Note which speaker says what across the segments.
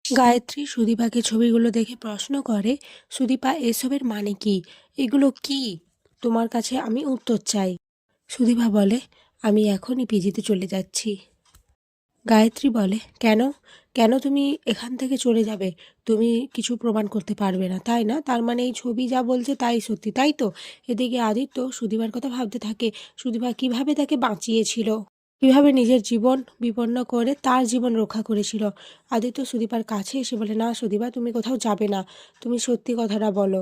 Speaker 1: গায়ত্রী সুদীপাকে ছবিগুলো দেখে প্রশ্ন করে, সুদীপা এসবের মানে কি? এগুলো কি? তোমার কাছে আমি উত্তর চাই। সুদীপা বলে, আমি এখনই পিজিতে চলে যাচ্ছি। গায়ত্রী বলে, কেন? কেন তুমি এখান থেকে চলে যাবে? তুমি কিছু প্রমাণ করতে পারবে না, তাই না? তার মানে এই ছবি যা বলছে তাই সত্যি, তাই তো? এদিকে আদিত্য সুদীপার কথা ভাবতে থাকে, সুদীপা কিভাবে তাকে বাঁচিয়েছিল, কিভাবে নিজের জীবন বিপন্ন করে তার জীবন রক্ষা করেছিল। আদিত্য সুদীপার কাছে এসে বলে, না সুদীপা, তুমি কোথাও যাবে না, তুমি সত্যি কথাটা বলো।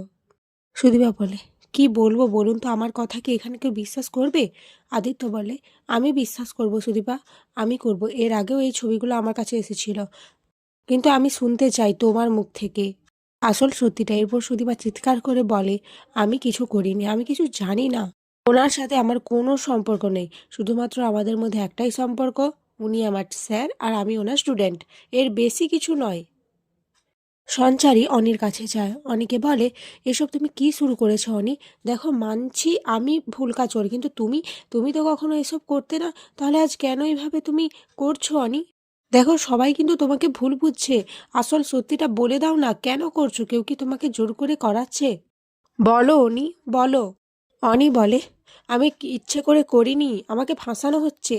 Speaker 1: সুদীপা বলে, কি বলবো বলুন তো, আমার কথা কি এখানে কেউ বিশ্বাস করবে? আদিত্য বলে, আমি বিশ্বাস করব সুদীপা, আমি করব। এর আগেও এই ছবিগুলো আমার কাছে এসেছিল, কিন্তু আমি শুনতে চাই তোমার মুখ থেকে আসল সত্যিটা। এরপর সুদীপা চিৎকার করে বলে, আমি কিছু করিনি, আমি কিছু জানি না, ওনার সাথে আমার কোনো সম্পর্ক নেই। শুধুমাত্র আমাদের মধ্যে একটাই সম্পর্ক, উনি আমার স্যার আর আমি ওনার স্টুডেন্ট, এর বেশি কিছু নয়। সঞ্চারী অনির কাছে যায়, অনিকে বলে, এসব তুমি কি শুরু করেছো অনি? দেখো, মানছি আমি ভুল কাজ করি, কিন্তু তুমি তুমি তো কখনো এসব করতে না, তাহলে আজ কেন এইভাবে তুমি করছো অনি? দেখো, সবাই কিন্তু তোমাকে ভুল বুঝছে, আসল সত্যিটা বলে দাও না, কেন করছো? কেউ কি তোমাকে জোর করে করাচ্ছে? বলো অনি, বলো। অনি বলে, আমি ইচ্ছে করে করিনি, আমাকে ফাঁসানো হচ্ছে।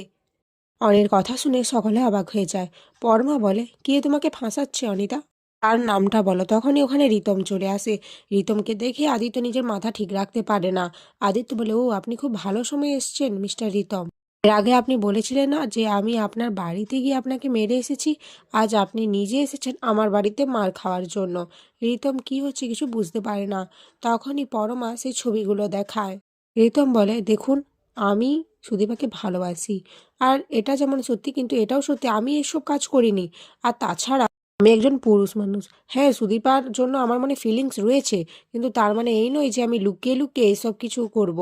Speaker 1: অনির কথা শুনে সকলে অবাক হয়ে যায়। পরমা বলে, কে তোমাকে ফাঁসাচ্ছে অনিতা? তার নামটা বলো। তখনই ওখানে রিতম চলে আসে। রিতমকে দেখে আদিত্য নিজের মাথা ঠিক রাখতে পারে না। আদিত্য বলে, ও আপনি খুব ভালো সময় এসেছেন মিস্টার রিতম। এর আগে আপনি বলেছিলেন না যে আমি আপনার বাড়িতে গিয়ে আপনাকে মেরে এসেছি? আজ আপনি নিজে এসেছেন আমার বাড়িতে মার খাওয়ার জন্য। রিতম কি হচ্ছে কিছু বুঝতে পারে না। তখনই পরমা সেই ছবিগুলো দেখায়। রিতম বলে, দেখুন, আমি সুদীপাকে ভালোবাসি, আর এটা যেমন সত্যি, কিন্তু এটাও সত্যি আমি এসব কাজ করিনি। আর তাছাড়া আমি একজন পুরুষ মানুষ। হ্যাঁ, সুদীপার জন্য আমার মনে ফিলিংস রয়েছে, কিন্তু তার মানে এই নয় যে আমি লুকিয়ে লুকিয়ে এসব কিছু করব।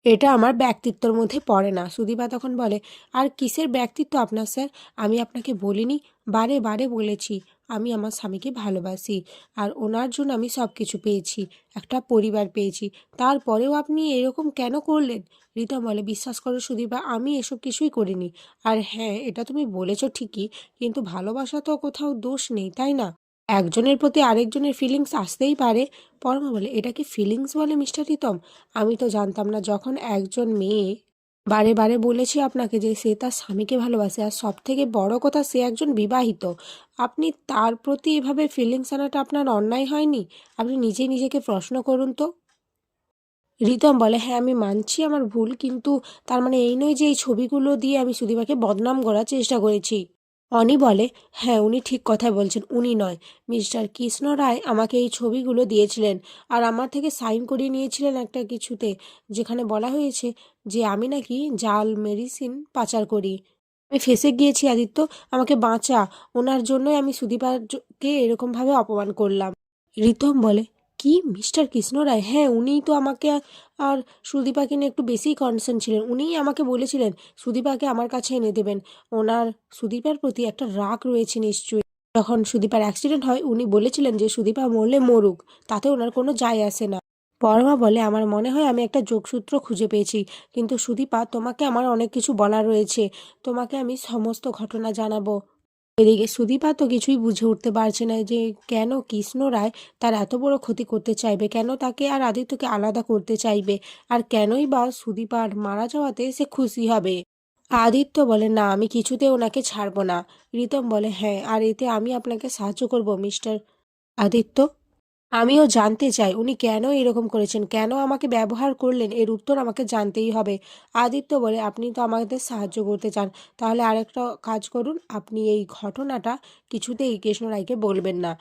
Speaker 1: এটা আমার ব্যক্তিত্বের মধ্যে পড়ে না। সুদীপা তখন বলে, আর কিসের ব্যক্তিত্ব আপনার স্যার? আমি আপনাকে বলিনি? বারে বারে বলেছি আমি আমার স্বামীকে ভালোবাসি, আর ওনার জন্য আমি সব কিছু পেয়েছি, একটা পরিবার পেয়েছি, তারপরেও আপনি এরকম কেন করলেন? রীতা বলে, বিশ্বাস করো সুদীপা, আমি এসব কিছুই করিনি। আর হ্যাঁ, এটা তুমি বলেছ ঠিকই, কিন্তু ভালোবাসা তো কোথাও দোষ নেই, তাই না? একজনের প্রতি আরেকজনের ফিলিংস আসতেই পারে। পরমা বলে, এটা কি ফিলিংস বলে মিস্টার রিতম? আমি তো জানতাম না। যখন একজন মেয়ে বারে বারে বলেছি আপনাকে যে সে তার স্বামীকে ভালোবাসে, আর সব থেকে বড় কথা সে একজন বিবাহিত, আপনি তার প্রতি এভাবে ফিলিংস আনাটা আপনার অন্যায় হয়নি? আপনি নিজেই নিজেকে প্রশ্ন করুন তো। রিতম বলে, হ্যাঁ আমি মানছি আমার ভুল, কিন্তু তার মানে এই নয় যে এই ছবিগুলো দিয়ে আমি সুদীপাকে বদনাম করার চেষ্টা করেছি। অনি বলে, হ্যাঁ উনি ঠিক কথা বলছেন, উনি নয়, মিস্টার কৃষ্ণ রায় আমাকে এই ছবিগুলো দিয়েছিলেন, আর আমার থেকে সাইন করিয়ে নিয়েছিলেন একটা কিছুতে, যেখানে বলা হয়েছে যে আমি নাকি জাল মেডিসিন পাচার করি। আমি ফেঁসে গিয়েছি আদিত্য, আমাকে বাঁচা। ওনার জন্যই আমি সুদীপাকে এরকমভাবে অপমান করলাম। রিতম বলে, কি মিস্টার কৃষ্ণ রায়? হ্যাঁ, উনিই তো আমাকে আর সুদীপাকে নিয়ে একটু বেশিই কনসার্ন ছিলেন। উনিই আমাকে বলেছিলেন সুদীপাকে আমার কাছে এনে দেবেন। ওনার সুদীপার প্রতি একটা রাগ রয়েছে নিশ্চয়ই। যখন সুদীপার অ্যাক্সিডেন্ট হয় উনি বলেছিলেন যে সুদীপা মরলে মরুক, তাতে ওনার কোনো যায় আসে না। পরমা বলে, আমার মনে হয় আমি একটা যোগসূত্র খুঁজে পেয়েছি, কিন্তু সুদীপা তোমাকে আমার অনেক কিছু বলার রয়েছে, তোমাকে আমি সমস্ত ঘটনা জানাবো। এদিকে সুদীপা তো কিছুই বুঝে উঠতে পারছে না যে কেন কৃষ্ণ রায় তার এত বড় ক্ষতি করতে চাইবে, কেন তাকে আর আদিত্যকে আলাদা করতে চাইবে, আর কেনই বা সুদীপার মারা যাওয়াতে সে খুশি হবে। আদিত্য বলে, না আমি কিছুতে ওনাকে ছাড়বো না। রিতম বলে, হ্যাঁ, আর এতে আমি আপনাকে সাহায্য করব মিস্টার আদিত্য। আমিও জানতে চাই উনি কেন এরকম করেছেন, কেন আমাকে ব্যবহার করলেন, এর উত্তর আমাকে জানতেই হবে। আদিত্য বলে, আপনি তো আমাদের সাহায্য করতে চান, তাহলে আরেকটা কাজ করুন, আপনি এই ঘটনাটা কিছুতেই কৃষ্ণ রায়কে বলবেন না।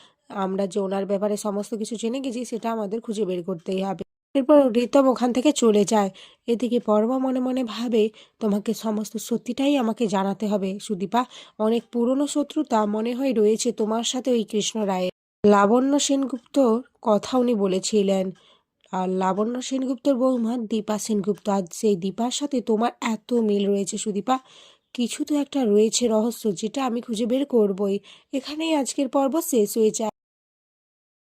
Speaker 1: আমরা যে ওনার ব্যাপারে সমস্ত কিছু জেনে গেছি সেটা আমাদের খুঁজে বের করতেই হবে। এরপর ঋতম ওখান থেকে চলে যায়। এদিকে পরমা মনে মনে ভাবে, তোমাকে সমস্ত সত্যিটাই আমাকে জানাতে হবে সুদীপা। অনেক পুরনো শত্রুতা মনে হয় রয়েছে তোমার সাথে ওই কৃষ্ণ রায়ের। লাবণ্য সেনগুপ্তর কথা উনি বলেছিলেন, আর লাবণ্য সেনগুপ্তর বৌমা দীপা সেনগুপ্ত, আজ সেই দীপার সাথে তোমার এত মিল রয়েছে সুদীপা। কিছু তো একটা রয়েছে রহস্য, যেটা আমি খুঁজে বের করবই। এখানেই আজকের পর্ব শেষ হয়ে যায়।